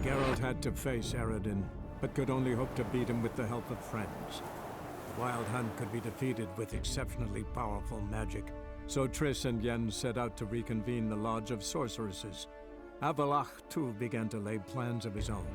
Geralt had to face Eredin, but could only hope to beat him with the help of friends. The Wild Hunt could be defeated with exceptionally powerful magic, so Triss and Yen set out to reconvene the Lodge of Sorceresses. Avalach, too, began to lay plans of his own.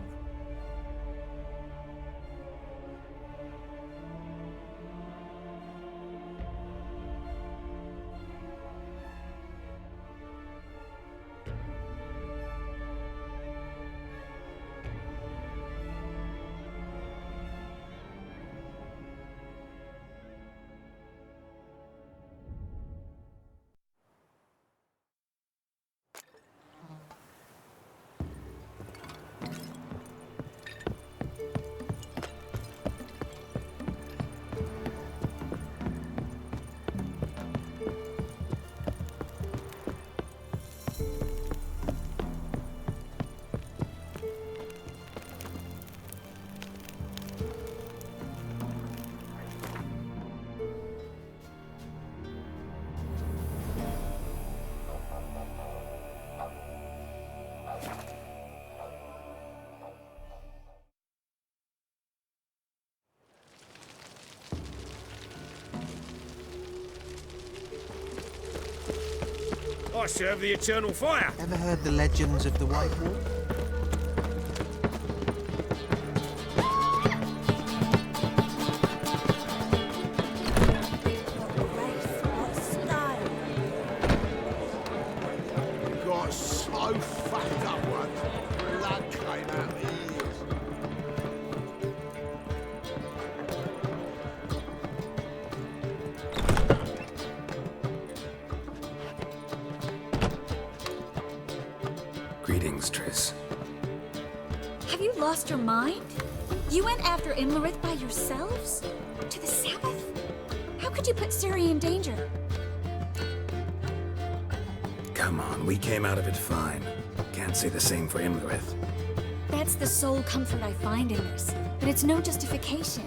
I serve the eternal fire. Ever heard the legends of the White Wolf? Got so fucked up once, blood came out the ears. Greetings, Triss. Have you lost your mind? You went after Imlerith by yourselves? To the Sabbath? How could you put Ciri in danger? Come on, we came out of it fine. Can't say the same for Imlerith. That's the sole comfort I find in this, but it's no justification.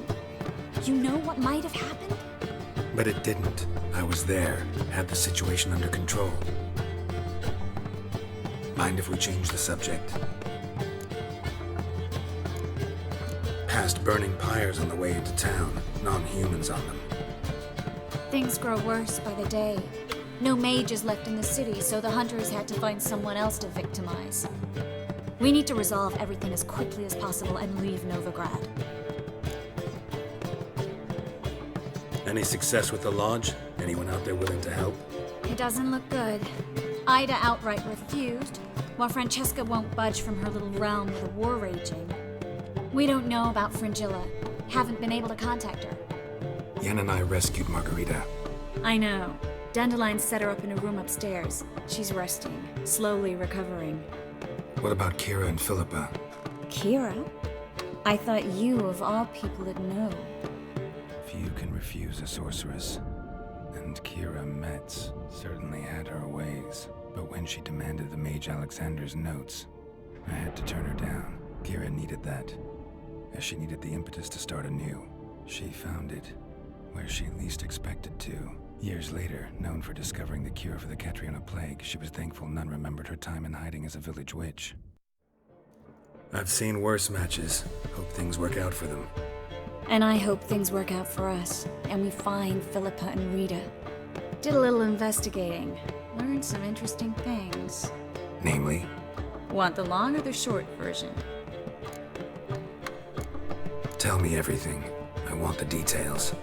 You know what might have happened? But it didn't. I was there, had the situation under control. Mind if we change the subject? Past burning pyres on the way into town, non-humans on them. Things grow worse by the day. No mages left in the city, so the hunters had to find someone else to victimize. We need to resolve everything as quickly as possible and leave Novigrad. Any success with the lodge? Anyone out there willing to help? It doesn't look good. Ida outright refused, while Francesca won't budge from her little realm with a war raging. We don't know about Fringilla. Haven't been able to contact her. Yen and I rescued Margarita. I know. Dandelion set her up in a room upstairs. She's resting, slowly recovering. What about Kira and Philippa? Kira? I thought you, of all people, would know. Few can refuse a sorceress. And Kira Metz certainly had her ways. But when she demanded the Mage Alexander's notes, I had to turn her down. Kira needed that, as she needed the impetus to start anew. She found it where she least expected to. Years later, known for discovering the cure for the Catriona plague, she was thankful none remembered her time in hiding as a village witch. I've seen worse matches. Hope things work out for them. And I hope things work out for us, and we find Philippa and Rita. Did a little investigating. Learned some interesting things. Namely? Want the long or the short version? Tell me everything. I want the details.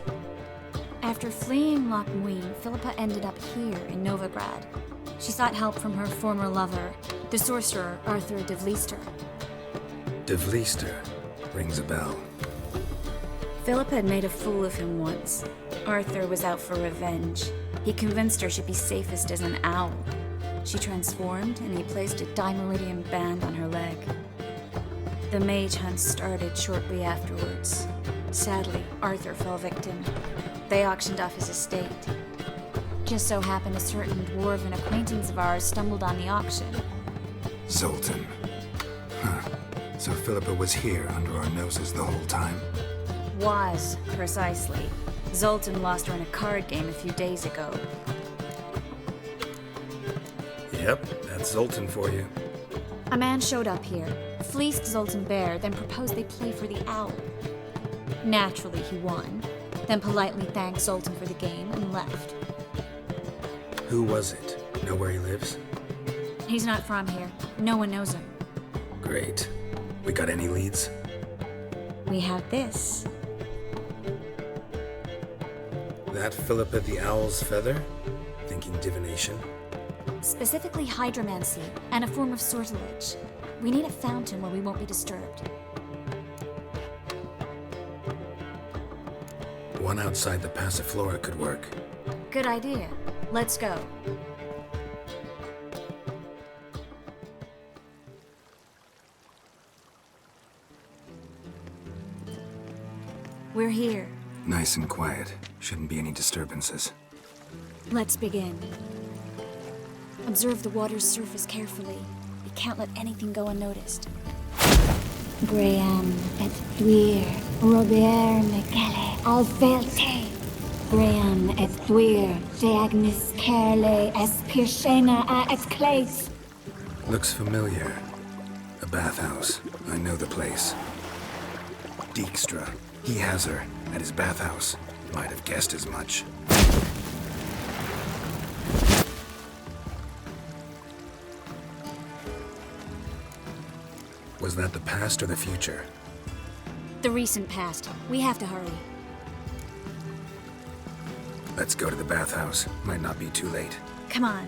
After fleeing Loch Muin, Philippa ended up here in Novigrad. She sought help from her former lover, the sorcerer Arthur de Vlister. De Vlister rings a bell. Philippa had made a fool of him once. Arthur was out for revenge. He convinced her she'd be safest as an owl. She transformed, and he placed a Dimeridian band on her leg. The mage hunt started shortly afterwards. Sadly, Arthur fell victim. They auctioned off his estate. Just so happened a certain dwarven acquaintance of ours stumbled on the auction. Zoltan. Huh. So Philippa was here under our noses the whole time? Was, precisely. Zoltan lost her in a card game a few days ago. Yep, that's Zoltan for you. A man showed up here. fleeced Zoltan Bear, then proposed they play for the owl. Naturally, he won, then politely thanked Zoltan for the game and left. Who was it? Know where he lives? He's not from here. No one knows him. Great. We got any leads? We have this. That Philippa the Owl's feather? Thinking divination? Specifically hydromancy and a form of sortilege. We need a fountain where we won't be disturbed. One outside the Passiflora could work. Good idea. Let's go. We're here. Nice and quiet. Shouldn't be any disturbances. Let's begin. Observe the water's surface carefully. We can't let anything go unnoticed. Graham et thuir, Robert Mekele, Alvelte. Graham et thuir, Deagnis Kerle, Espirshena a et Clays. Looks familiar. A bathhouse. I know the place. Dijkstra. He has her at his bathhouse. Might have guessed as much. Was that the past or the future? The recent past. We have to hurry. Let's go to the bathhouse. Might not be too late. Come on.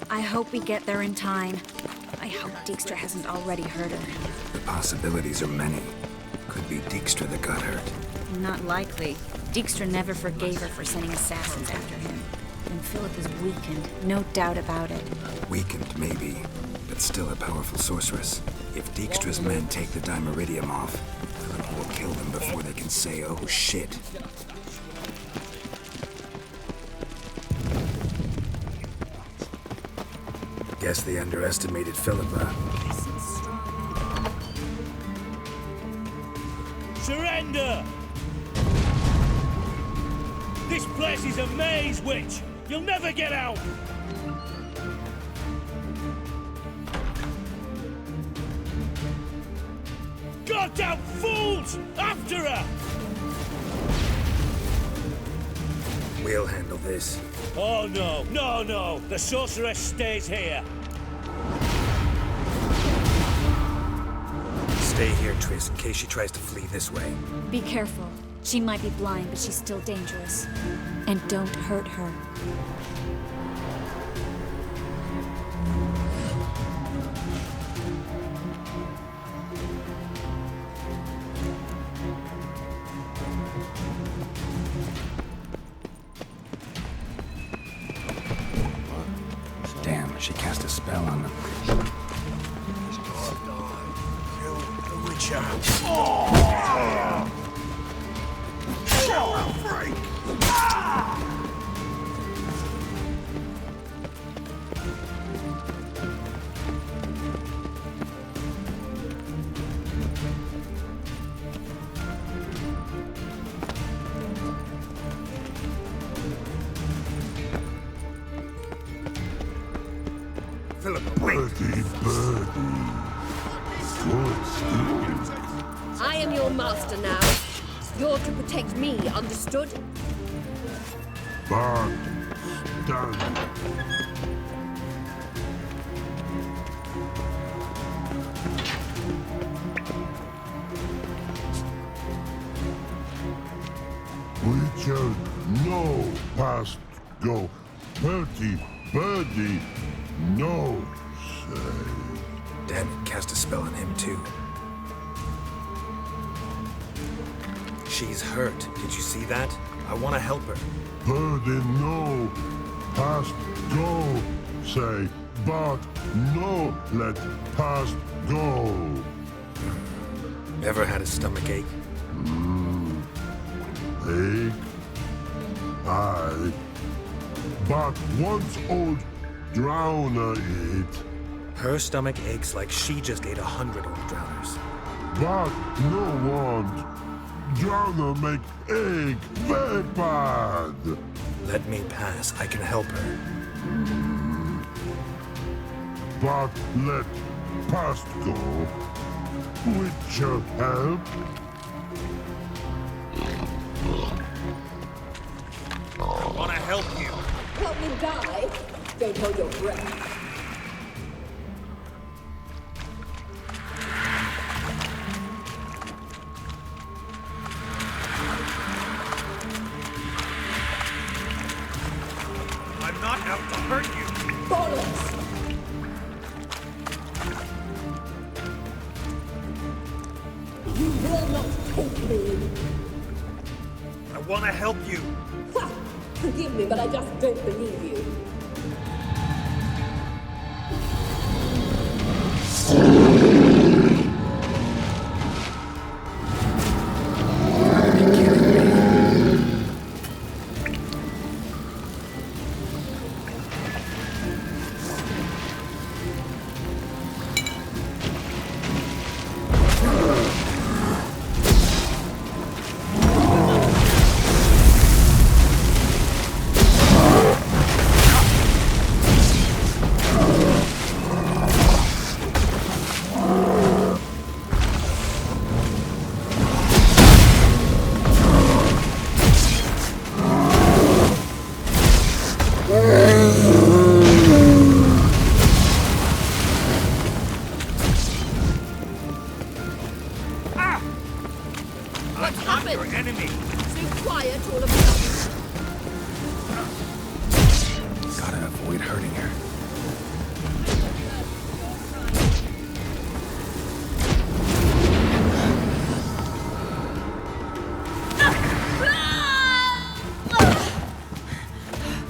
I hope we get there in time. I hope Dijkstra hasn't already hurt her. The possibilities are many. Could be Dijkstra that got hurt. Not likely. Dijkstra never forgave her for sending assassins after him. And Philip is weakened, no doubt about it. Weakened, maybe, but still a powerful sorceress. If Dijkstra's men take the Dimeridium off, Philip will kill them before they can say, oh shit. Guess they underestimated Philippa. Surrender! This place is a maze, witch! You'll never get out! Goddamn fools! After her! We'll handle this. Oh no, no, no! The sorceress stays here! Stay here, Triss, in case she tries to flee this way. Be careful. She might be blind, but she's still dangerous. And don't hurt her. Damn, she cast a spell on them. I am your master now. You're to protect me, understood? Bard, stand. We shall no past go. Bertie, birdie, no say. Damn it, cast a spell on him too. She's hurt. Did you see that? I want to help her. Birdie, no past go say. But no let past go. Ever had a stomach ache? Ache. Aye. But once old drowner eat. Her stomach aches like she just ate 100 old drowners. But no want. Drowner make egg very bad. Let me pass. I can help her. But let past go. With your help. I want to help you. Help me die? Don't hold your breath. I'm not out to hurt you. Bollocks! You will not take me! I want to help you. Ha! Forgive me, but I just don't believe you. What's happened? Your enemy. So quiet all of a sudden. Gotta avoid hurting her.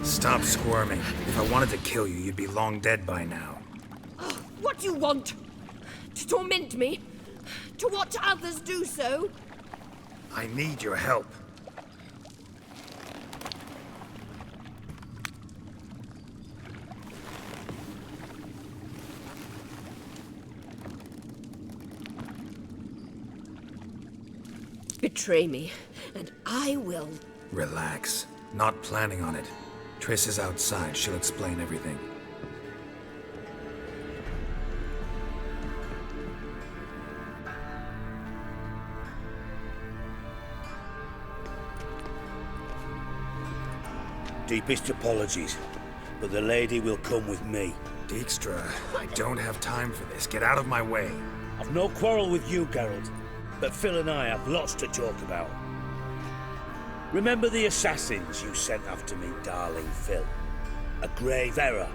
Stop squirming. If I wanted to kill you, you'd be long dead by now. What do you want? To torment me? To watch others do so? I need your help. Betray me, and I will. Relax. Not planning on it. Triss is outside. She'll explain everything. Deepest apologies, but the lady will come with me. Dijkstra, I don't have time for this. Get out of my way. I've no quarrel with you, Geralt, but Phil and I have lots to talk about. Remember the assassins you sent after me, darling Phil? A grave error.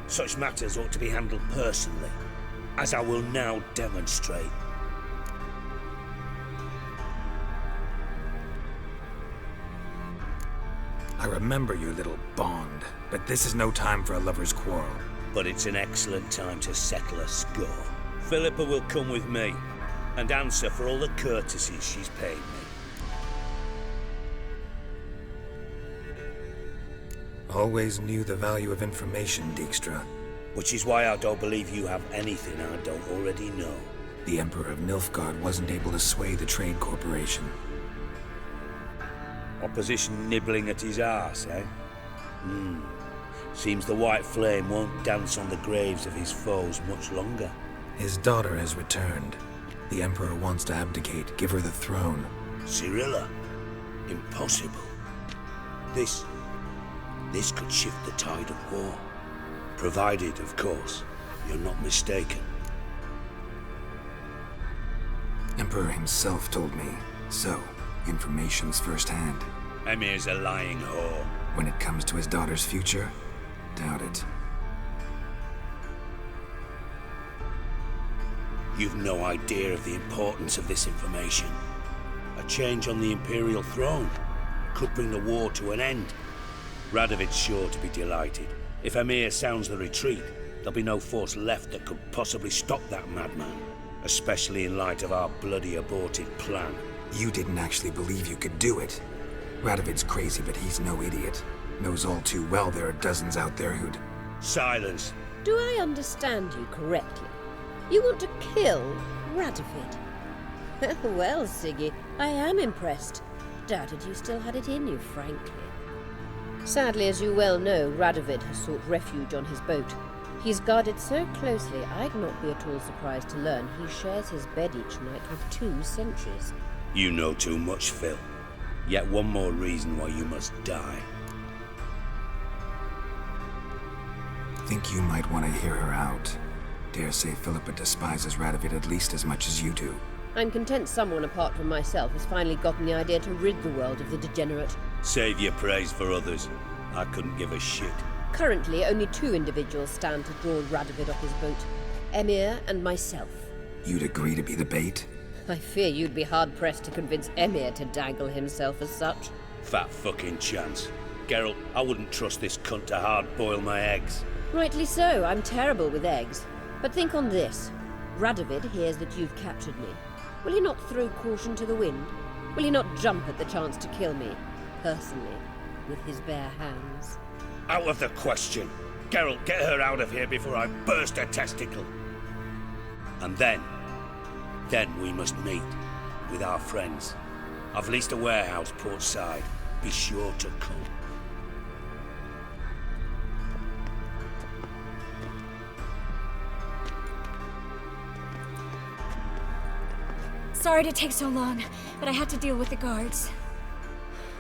Such matters ought to be handled personally, as I will now demonstrate. I remember your little bond, but this is no time for a lover's quarrel. But it's an excellent time to settle a score. Philippa will come with me and answer for all the courtesies she's paid me. Always knew the value of information, Dijkstra. Which is why I don't believe you have anything I don't already know. The Emperor of Nilfgaard wasn't able to sway the Trade Corporation. Opposition nibbling at his arse, eh? Seems the White Flame won't dance on the graves of his foes much longer. His daughter has returned. The Emperor wants to abdicate, give her the throne. Cirilla? Impossible. This could shift the tide of war. Provided, of course, you're not mistaken. Emperor himself told me. So, information's firsthand. Emir's a lying whore. When it comes to his daughter's future, doubt it. You've no idea of the importance of this information. A change on the Imperial throne could bring the war to an end. Radovid's sure to be delighted. If Emir sounds the retreat, there'll be no force left that could possibly stop that madman. Especially in light of our bloody aborted plan. You didn't actually believe you could do it. Radovid's crazy, but he's no idiot. Knows all too well there are dozens out there who'd... Silence. Do I understand you correctly? You want to kill Radovid? Well, Siggy, I am impressed. Doubted you still had it in you, frankly. Sadly, as you well know, Radovid has sought refuge on his boat. He's guarded so closely, I'd not be at all surprised to learn he shares his bed each night with 2 sentries. You know too much, Phil. Yet one more reason why you must die. Think you might want to hear her out. Dare say Philippa despises Radovid at least as much as you do. I'm content someone apart from myself has finally gotten the idea to rid the world of the degenerate. Save your praise for others. I couldn't give a shit. Currently, only 2 individuals stand to draw Radovid off his boat. Emir and myself. You'd agree to be the bait? I fear you'd be hard-pressed to convince Emir to dangle himself as such. Fat fucking chance. Geralt, I wouldn't trust this cunt to hard-boil my eggs. Rightly so, I'm terrible with eggs. But think on this. Radovid hears that you've captured me. Will he not throw caution to the wind? Will he not jump at the chance to kill me, personally, with his bare hands? Out of the question. Geralt, get her out of here before I burst her testicle. And then we must meet with our friends. I've leased a warehouse port side. Be sure to come. Sorry to take so long, but I had to deal with the guards.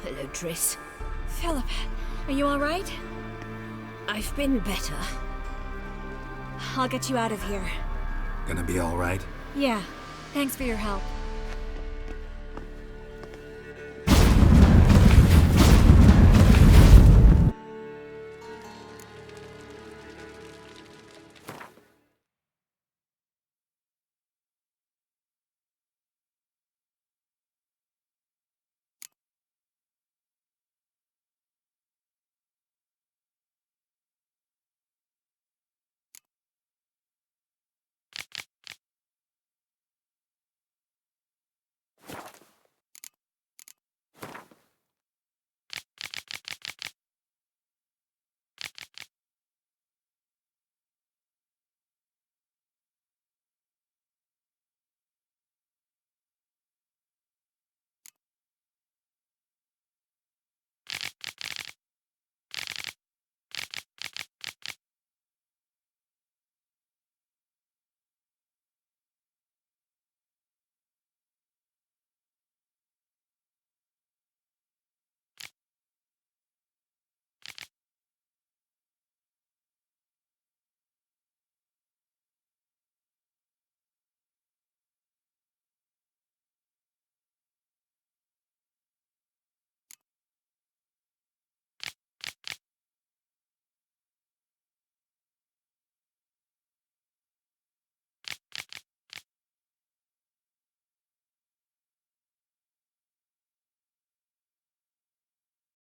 Hello, Triss. Philip, are you all right? I've been better. I'll get you out of here. Gonna be all right? Yeah, thanks for your help.